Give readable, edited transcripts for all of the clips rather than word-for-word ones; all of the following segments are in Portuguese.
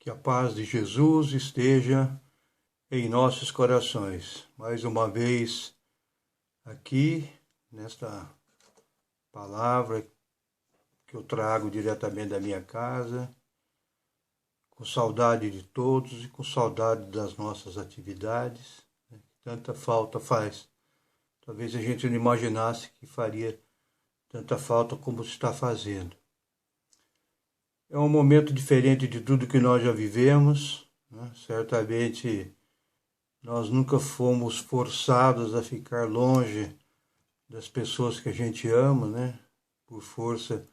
Que a paz de Jesus esteja em nossos corações. Mais uma vez aqui, nesta palavra que eu trago diretamente da minha casa, com saudade de todos e com saudade das nossas atividades, né, que tanta falta faz. Talvez a gente não imaginasse que faria tanta falta como está fazendo. É um momento diferente de tudo que nós já vivemos, né? Certamente nós nunca fomos forçados a ficar longe das pessoas que a gente ama, né? Por força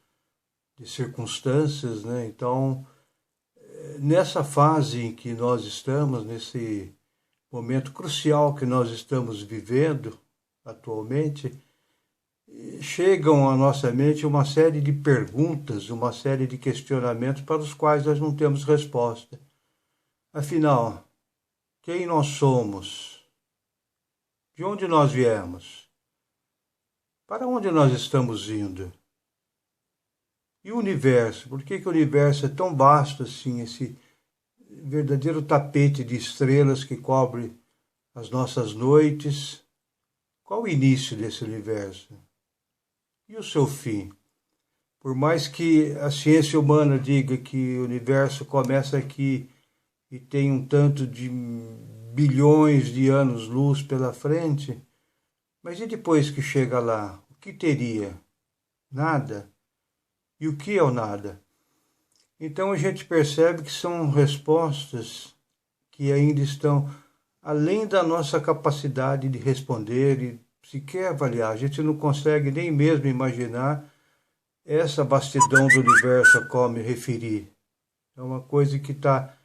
de circunstâncias, né? Então, nessa fase em que nós estamos, nesse momento crucial que nós estamos vivendo atualmente, chegam à nossa mente uma série de perguntas, uma série de questionamentos para os quais nós não temos resposta. Afinal, quem nós somos? De onde nós viemos? Para onde nós estamos indo? E o universo? Por que o universo é tão vasto assim, esse verdadeiro tapete de estrelas que cobre as nossas noites? Qual o início desse universo? E o seu fim? Por mais que a ciência humana diga que o universo começa aqui e tem um tanto de bilhões de anos-luz pela frente, mas e depois que chega lá? O que teria? Nada. E o que é o nada? Então a gente percebe que são respostas que ainda estão além da nossa capacidade de responder e sequer avaliar. A gente não consegue nem mesmo imaginar essa vastidão do universo a qual me referi. É uma coisa que está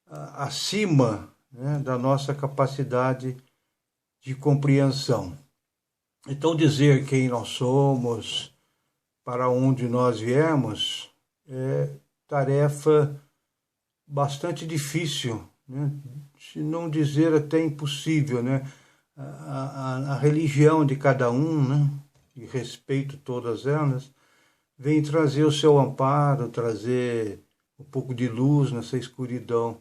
acima, né, da nossa capacidade de compreensão. Então dizer quem nós somos, para onde nós viemos, é tarefa bastante difícil, né? Se não dizer até impossível, né? A religião de cada um, né? E respeito todas elas, vem trazer o seu amparo, trazer um pouco de luz nessa escuridão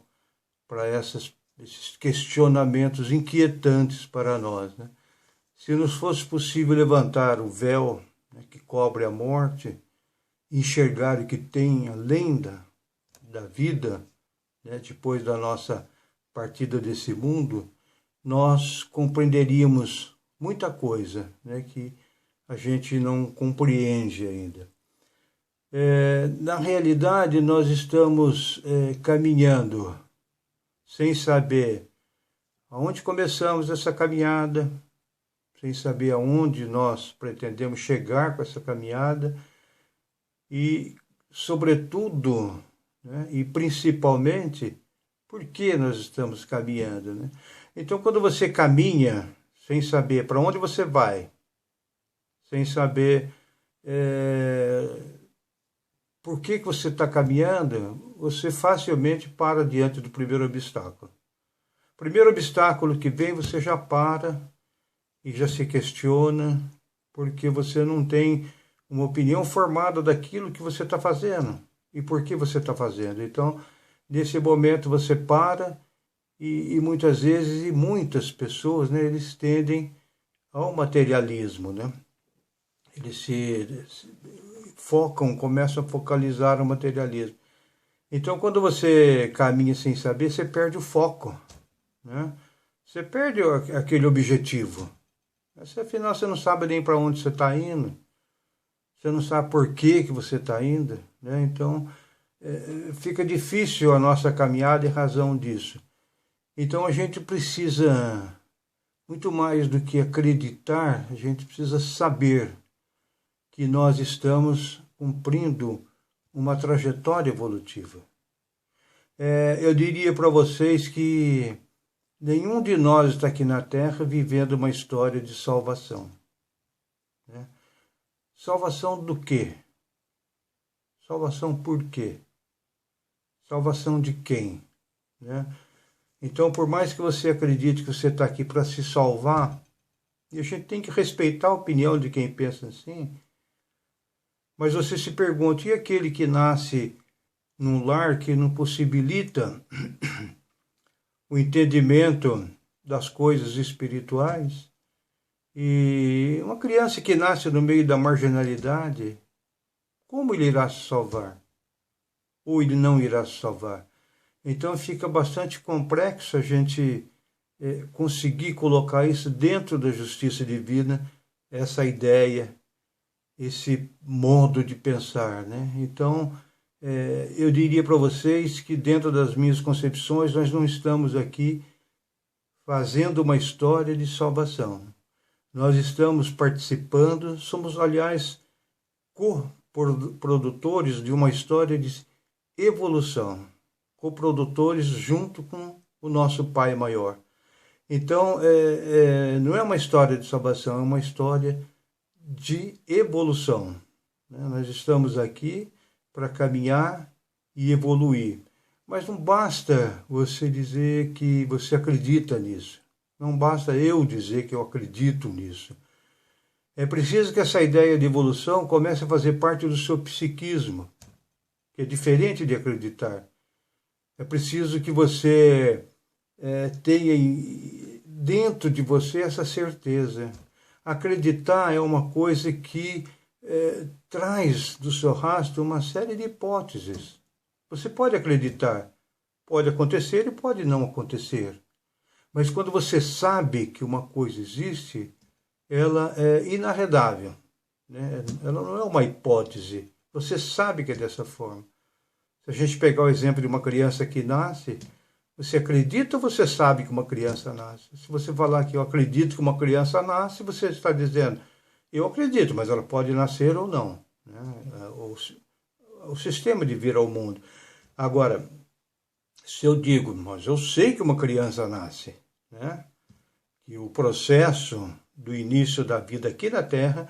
para esses questionamentos inquietantes para nós, né? Se nos fosse possível levantar o véu, né, que cobre a morte, enxergar o que tem além da vida, né, depois da nossa partida desse mundo, nós compreenderíamos muita coisa, né, que a gente não compreende ainda. Na realidade, nós estamos caminhando sem saber aonde começamos essa caminhada, sem saber aonde nós pretendemos chegar com essa caminhada e, sobretudo, né, e principalmente, por que nós estamos caminhando, né? Então, quando você caminha sem saber para onde você vai, sem saber por que você está caminhando, você facilmente para diante do primeiro obstáculo. O primeiro obstáculo que vem, você já para e já se questiona, porque você não tem uma opinião formada daquilo que você está fazendo e por que você está fazendo. Então, nesse momento você para e muitas vezes, e muitas pessoas, né, eles tendem ao materialismo, né? Eles se focam, começam a focalizar no materialismo. Então, quando você caminha sem saber, você perde o foco, né? Você perde aquele objetivo. Afinal, você não sabe nem para onde você está indo. Você não sabe por que você está indo, né? Então, fica difícil a nossa caminhada em razão disso. Então, a gente precisa, muito mais do que acreditar, a gente precisa saber que nós estamos cumprindo uma trajetória evolutiva. Eu diria para vocês que nenhum de nós está aqui na Terra vivendo uma história de salvação, né? Salvação do quê? Salvação por quê? Salvação de quem, né? Então, por mais que você acredite que você está aqui para se salvar, e a gente tem que respeitar a opinião de quem pensa assim, mas você se pergunta, e aquele que nasce num lar que não possibilita o entendimento das coisas espirituais. E uma criança que nasce no meio da marginalidade, como ele irá se salvar? Ou ele não irá se salvar? Então fica bastante complexo a gente conseguir colocar isso dentro da justiça divina, essa ideia, esse modo de pensar, né? Então, eu diria para vocês que dentro das minhas concepções nós não estamos aqui fazendo uma história de salvação. Nós estamos participando, somos, aliás, coprodutores de uma história de evolução, coprodutores junto com o nosso Pai maior. Então, não é uma história de salvação, é uma história de evolução. Nós estamos aqui para caminhar e evoluir. Mas não basta você dizer que você acredita nisso. Não basta eu dizer que eu acredito nisso. É preciso que essa ideia de evolução comece a fazer parte do seu psiquismo, que é diferente de acreditar. É preciso que você tenha dentro de você essa certeza. Acreditar é uma coisa que traz do seu rastro uma série de hipóteses. Você pode acreditar, pode acontecer e pode não acontecer. Mas quando você sabe que uma coisa existe, ela é inarredável, né? Ela não é uma hipótese. Você sabe que é dessa forma. Se a gente pegar o exemplo de uma criança que nasce, você acredita ou você sabe que uma criança nasce? Se você falar que eu acredito que uma criança nasce, você está dizendo, eu acredito, mas ela pode nascer ou não, né? O sistema de vir ao mundo. Agora, se eu digo, mas eu sei que uma criança nasce, né? Que o processo do início da vida aqui na Terra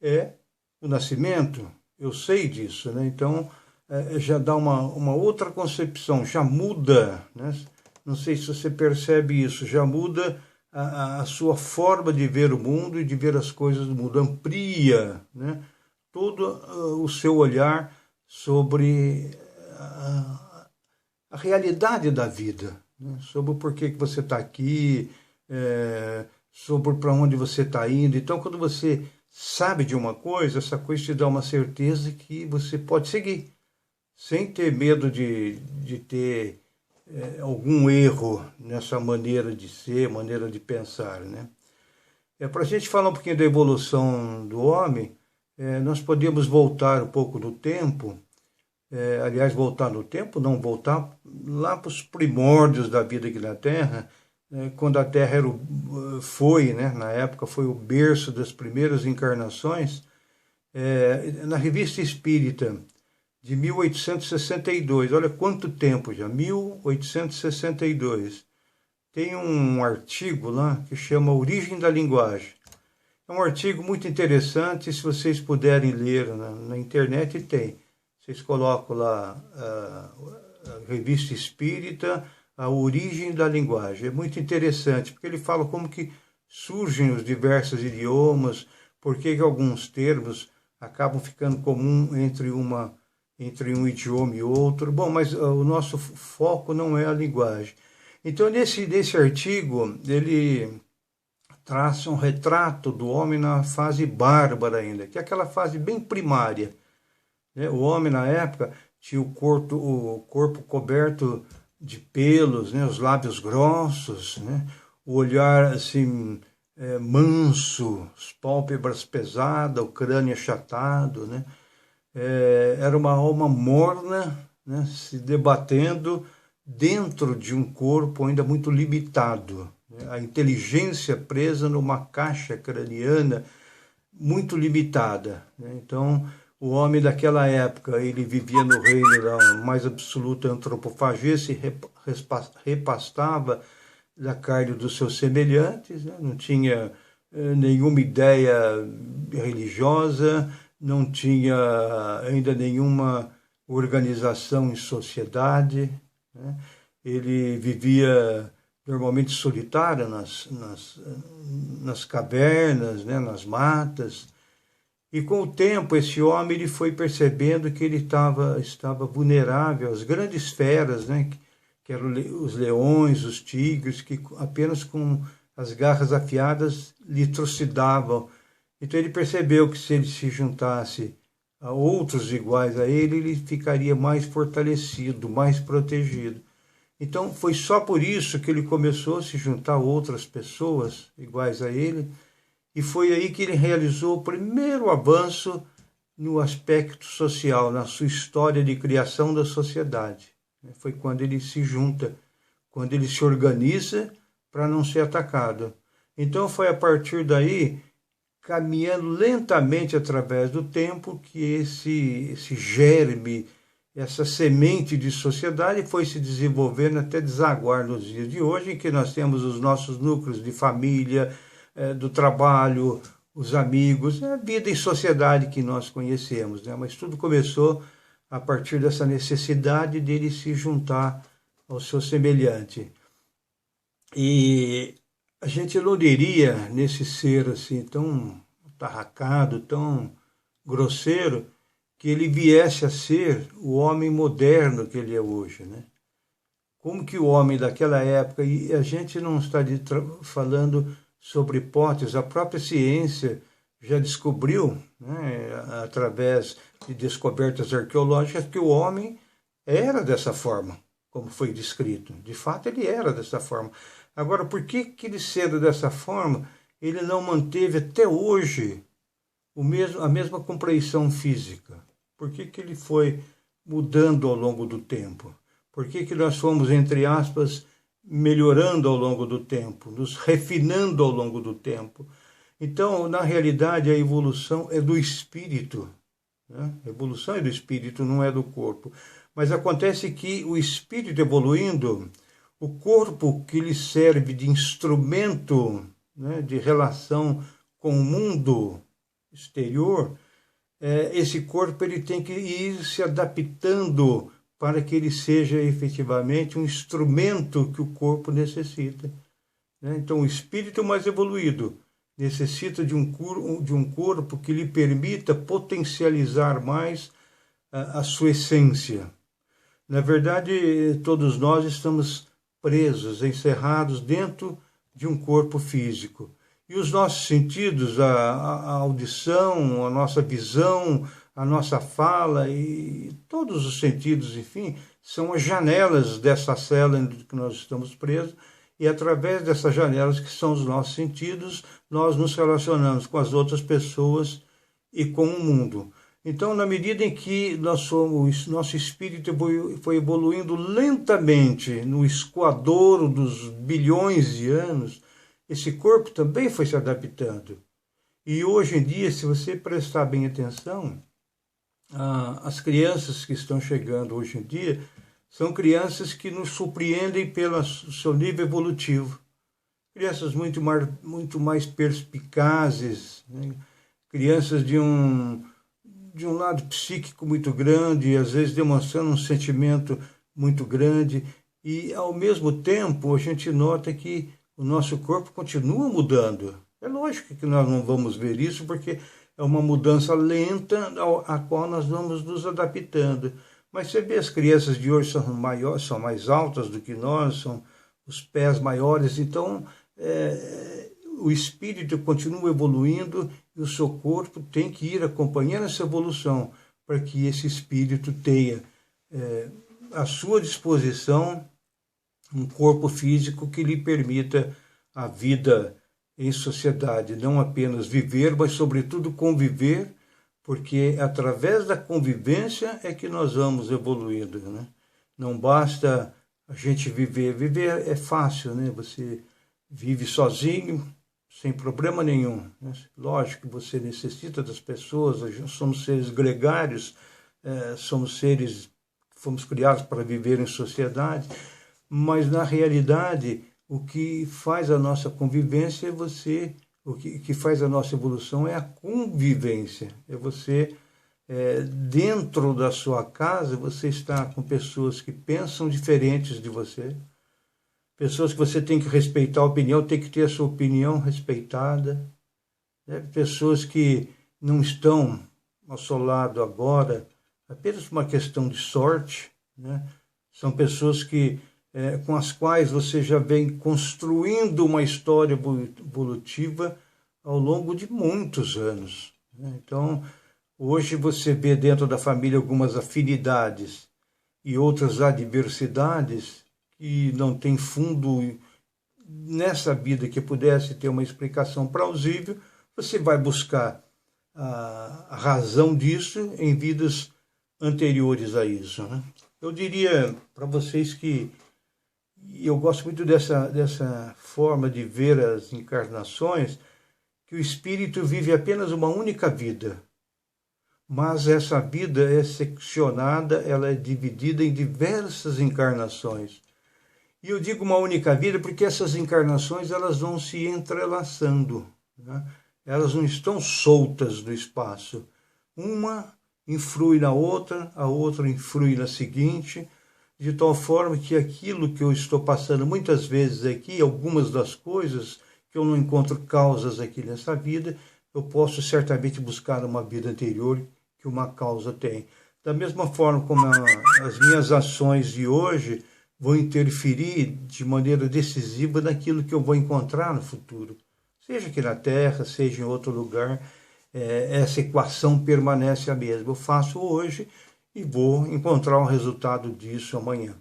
é o nascimento, eu sei disso, né? Então, já dá uma outra concepção, já muda, né? Não sei se você percebe isso, já muda a sua forma de ver o mundo e de ver as coisas do mundo, amplia, né? Todo o seu olhar sobre a realidade da vida, né? Sobre o porquê que você está aqui, sobre para onde você está indo. Então, quando você sabe de uma coisa, essa coisa te dá uma certeza que você pode seguir, sem ter medo de ter algum erro nessa maneira de ser, maneira de pensar, né? Para a gente falar um pouquinho da evolução do homem, nós podemos voltar um pouco no tempo, aliás, voltar no tempo, não voltar lá para os primórdios da vida aqui na Terra, quando a Terra foi, né, na época, foi o berço das primeiras encarnações, na Revista Espírita, de 1862, olha quanto tempo já, 1862. Tem um artigo lá que chama Origem da Linguagem. É um artigo muito interessante, se vocês puderem ler na internet, tem. Vocês colocam lá a Revista Espírita, a Origem da Linguagem. É muito interessante, porque ele fala como que surgem os diversos idiomas, por que alguns termos acabam ficando comum entre um idioma e outro. Bom, mas o nosso foco não é a linguagem. Então, nesse artigo, ele traça um retrato do homem na fase bárbara ainda, que é aquela fase bem primária. O homem, na época, tinha o corpo coberto de pelos, né? Os lábios grossos, né? O olhar assim, manso, as pálpebras pesadas, o crânio achatado, né? Era uma alma morna, né? Se debatendo dentro de um corpo ainda muito limitado, né? A inteligência presa numa caixa craniana muito limitada, né? Então, o homem daquela época, ele vivia no reino da mais absoluta antropofagia, se repastava da carne dos seus semelhantes, né? Não tinha nenhuma ideia religiosa, não tinha ainda nenhuma organização em sociedade, né? Ele vivia normalmente solitário nas cavernas, né? Nas matas. E com o tempo, esse homem ele foi percebendo que ele estava vulnerável às grandes feras, né? Que eram os leões, os tigres, que apenas com as garras afiadas lhe trucidavam. Então ele percebeu que se ele se juntasse a outros iguais a ele ficaria mais fortalecido, mais protegido. Então foi só por isso que ele começou a se juntar a outras pessoas iguais a ele, e foi aí que ele realizou o primeiro avanço no aspecto social, na sua história de criação da sociedade. Foi quando ele se junta, quando ele se organiza para não ser atacado. Então foi a partir daí, caminhando lentamente através do tempo, que esse germe, essa semente de sociedade foi se desenvolvendo até desaguar nos dias de hoje, em que nós temos os nossos núcleos de família, do trabalho, os amigos, a vida em sociedade que nós conhecemos, né? Mas tudo começou a partir dessa necessidade dele se juntar ao seu semelhante. E a gente não diria nesse ser assim tão tarracado, tão grosseiro, que ele viesse a ser o homem moderno que ele é hoje, né? Como que o homem daquela época, e a gente não está falando sobre hipóteses, a própria ciência já descobriu, né, através de descobertas arqueológicas, que o homem era dessa forma, como foi descrito. De fato, ele era dessa forma. Agora, por que ele sendo dessa forma, ele não manteve até hoje a mesma compreensão física? Por que ele foi mudando ao longo do tempo? Por que nós fomos, entre aspas, melhorando ao longo do tempo, nos refinando ao longo do tempo? Então, na realidade, a evolução é do espírito, né? A evolução é do espírito, não é do corpo. Mas acontece que o espírito evoluindo, o corpo que lhe serve de instrumento, né, de relação com o mundo exterior, esse corpo ele tem que ir se adaptando para que ele seja efetivamente um instrumento que o corpo necessita, né? Então, o espírito mais evoluído necessita de um corpo que lhe permita potencializar mais a sua essência. Na verdade, todos nós estamos presos, encerrados dentro de um corpo físico. E os nossos sentidos, a audição, a nossa visão, a nossa fala e todos os sentidos, enfim, são as janelas dessa cela em que nós estamos presos, e através dessas janelas, que são os nossos sentidos, nós nos relacionamos com as outras pessoas e com o mundo. Então, na medida em que nosso espírito foi evoluindo lentamente no escoadouro dos bilhões de anos, esse corpo também foi se adaptando. E hoje em dia, se você prestar bem atenção, as crianças que estão chegando hoje em dia são crianças que nos surpreendem pelo seu nível evolutivo. Crianças muito mais perspicazes, né? Crianças de um lado psíquico muito grande, às vezes demonstrando um sentimento muito grande, e ao mesmo tempo a gente nota que o nosso corpo continua mudando. É lógico que nós não vamos ver isso, porque é uma mudança lenta a qual nós vamos nos adaptando. Mas você vê, as crianças de hoje são maiores, são mais altas do que nós, são os pés maiores, então o espírito continua evoluindo e o seu corpo tem que ir acompanhando essa evolução para que esse espírito tenha à sua disposição um corpo físico que lhe permita a vida em sociedade, não apenas viver, mas sobretudo conviver, porque através da convivência é que nós vamos evoluindo, né? Não basta a gente viver. Viver é fácil, né? Você vive sozinho, sem problema nenhum, né? Lógico que você necessita das pessoas, somos seres gregários, somos seres que fomos criados para viver em sociedade, mas na realidade o que faz a nossa convivência o que faz a nossa evolução é a convivência, é você, dentro da sua casa, você está com pessoas que pensam diferentes de você, pessoas que você tem que respeitar a opinião, tem que ter a sua opinião respeitada, né? Pessoas que não estão ao seu lado agora apenas por uma questão de sorte, né? São pessoas com as quais você já vem construindo uma história evolutiva ao longo de muitos anos, né? Então, hoje você vê dentro da família algumas afinidades e outras adversidades que não têm fundo nessa vida que pudesse ter uma explicação plausível. Você vai buscar a razão disso em vidas anteriores a isso, né? Eu diria para vocês que eu gosto muito dessa forma de ver as encarnações, que o espírito vive apenas uma única vida, mas essa vida é seccionada, ela é dividida em diversas encarnações. E eu digo uma única vida porque essas encarnações elas vão se entrelaçando, né? Elas não estão soltas no espaço. Uma influi na outra, a outra influi na seguinte, de tal forma que aquilo que eu estou passando muitas vezes aqui, algumas das coisas que eu não encontro causas aqui nessa vida, eu posso certamente buscar uma vida anterior que uma causa tem. Da mesma forma como as minhas ações de hoje vão interferir de maneira decisiva naquilo que eu vou encontrar no futuro. Seja aqui na Terra, seja em outro lugar, essa equação permanece a mesma. Eu faço hoje e vou encontrar um resultado disso amanhã.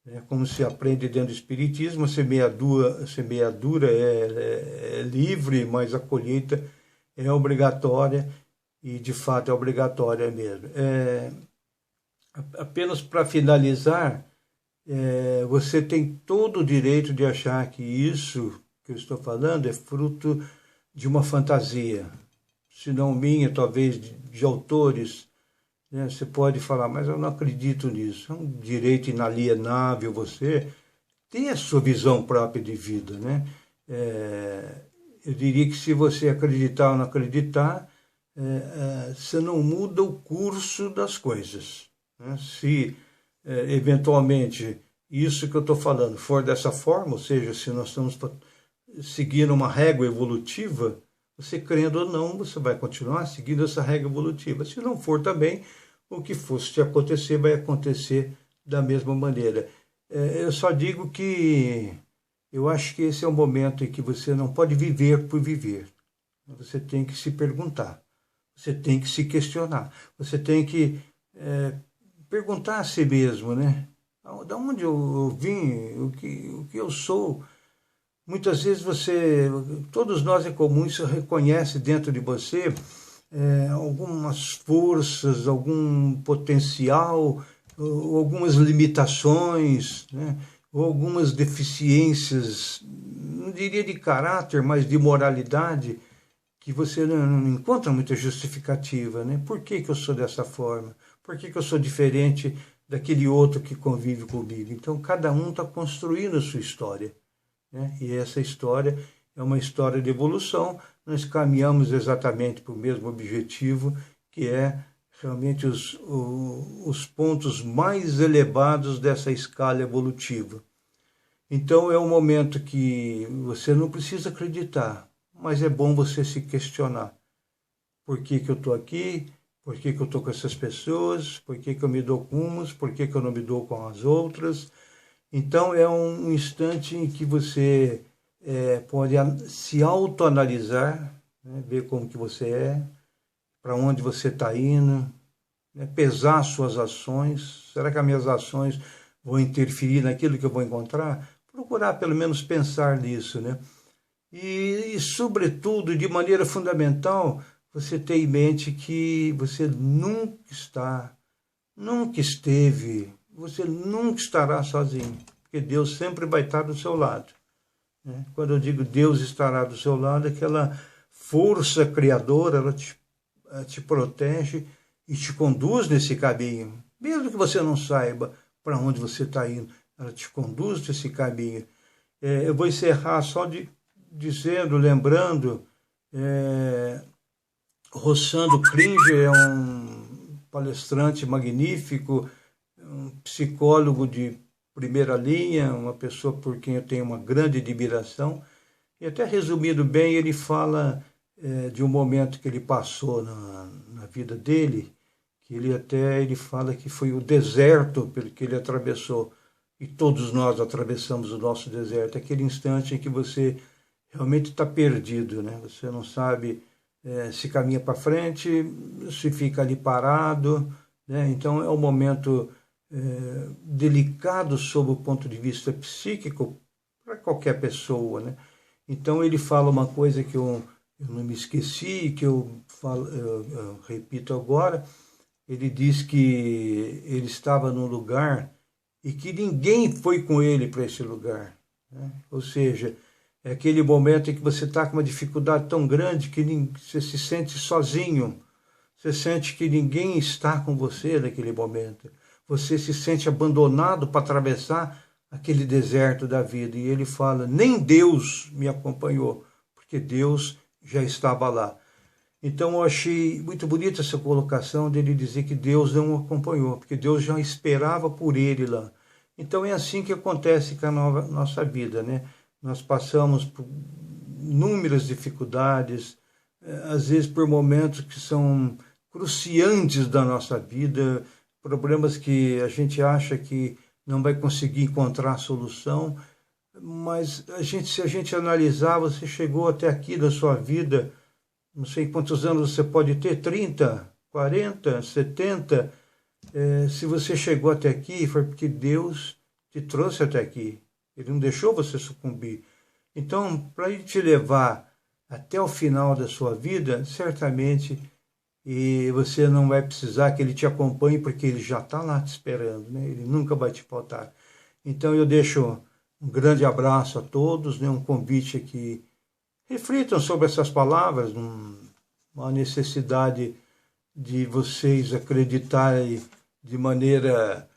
É como se aprende dentro do Espiritismo, a semeadura é livre, mas a colheita é obrigatória, e de fato é obrigatória mesmo. Apenas para finalizar, você tem todo o direito de achar que isso que eu estou falando é fruto de uma fantasia, se não minha, talvez de autores, né? Você pode falar, mas eu não acredito nisso. É um direito inalienável você ter a sua visão própria de vida, né? Eu diria que se você acreditar ou não acreditar, você não muda o curso das coisas, né? Se eventualmente isso que eu estou falando for dessa forma, ou seja, se nós estamos seguindo uma régua evolutiva, você crendo ou não, você vai continuar seguindo essa regra evolutiva. Se não for também, o que fosse te acontecer, vai acontecer da mesma maneira. Eu só digo que eu acho que esse é um momento em que você não pode viver por viver. Você tem que se perguntar, você tem que se questionar, você tem que perguntar a si mesmo, né? Da onde eu vim, o que eu sou. Muitas vezes todos nós em comum, isso reconhece dentro de você algumas forças, algum potencial, ou algumas limitações, né? Ou algumas deficiências, não diria de caráter, mas de moralidade, que você não encontra muita justificativa, né? Por que eu sou dessa forma? Por que eu sou diferente daquele outro que convive comigo? Então, cada um está construindo a sua história, né? E essa história é uma história de evolução. Nós caminhamos exatamente para o mesmo objetivo, que é realmente os pontos mais elevados dessa escala evolutiva. Então é um momento que você não precisa acreditar, mas é bom você se questionar. Por que eu estou aqui? Por que eu estou com essas pessoas? Por que eu me dou com umas? Por que eu não me dou com as outras? Então é um instante em que você pode se autoanalisar, né? Ver como que você é, para onde você está indo, né? Pesar suas ações. Será que as minhas ações vão interferir naquilo que eu vou encontrar? Procurar pelo menos pensar nisso, né? E sobretudo, de maneira fundamental, você ter em mente que você nunca esteve, você nunca estará sozinho, porque Deus sempre vai estar do seu lado, né? Quando eu digo Deus estará do seu lado, aquela força criadora, ela te protege e te conduz nesse caminho, mesmo que você não saiba para onde você está indo, ela te conduz nesse caminho. Eu vou encerrar só lembrando, Rossandro Klinger é um palestrante magnífico, um psicólogo de primeira linha, uma pessoa por quem eu tenho uma grande admiração, e até resumindo bem, ele fala de um momento que ele passou na vida dele, que ele fala que foi o deserto pelo que ele atravessou, e todos nós atravessamos o nosso deserto, aquele instante em que você realmente está perdido, né? Você não sabe se caminha para frente, se fica ali parado, né? Então é um momento delicado sob o ponto de vista psíquico para qualquer pessoa, né? Então ele fala uma coisa que eu não me esqueci, que eu repito agora. Ele diz que ele estava num lugar e que ninguém foi com ele para esse lugar, né? Ou seja, é aquele momento em que você está com uma dificuldade tão grande que você se sente sozinho, você sente que ninguém está com você naquele momento, você se sente abandonado para atravessar aquele deserto da vida. E ele fala, nem Deus me acompanhou, porque Deus já estava lá. Então eu achei muito bonita essa colocação dele dizer que Deus não o acompanhou, porque Deus já esperava por ele lá. Então é assim que acontece com a nossa vida, né? Nós passamos por inúmeras dificuldades, às vezes por momentos que são cruciantes da nossa vida, problemas que a gente acha que não vai conseguir encontrar solução, mas se a gente analisar, você chegou até aqui da sua vida, não sei quantos anos você pode ter, 30, 40, 70, se você chegou até aqui, foi porque Deus te trouxe até aqui. Ele não deixou você sucumbir. Então, para ele te levar até o final da sua vida, certamente, e você não vai precisar que ele te acompanhe, porque ele já está lá te esperando, né? Ele nunca vai te faltar. Então, eu deixo um grande abraço a todos, né? Um convite aqui. Reflitam sobre essas palavras, uma necessidade de vocês acreditarem de maneira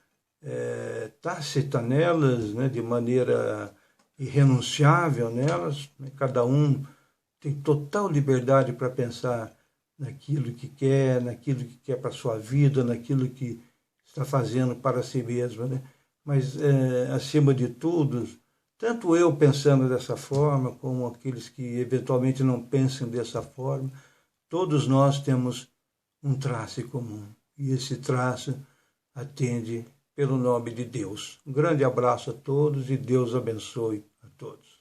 tácita nelas, né? De maneira irrenunciável nelas. Né? Cada um tem total liberdade para pensar naquilo que quer para a sua vida, naquilo que está fazendo para si mesmo, né? Mas, acima de tudo, tanto eu pensando dessa forma, como aqueles que eventualmente não pensam dessa forma, todos nós temos um traço em comum. E esse traço atende pelo nome de Deus. Um grande abraço a todos e Deus abençoe a todos.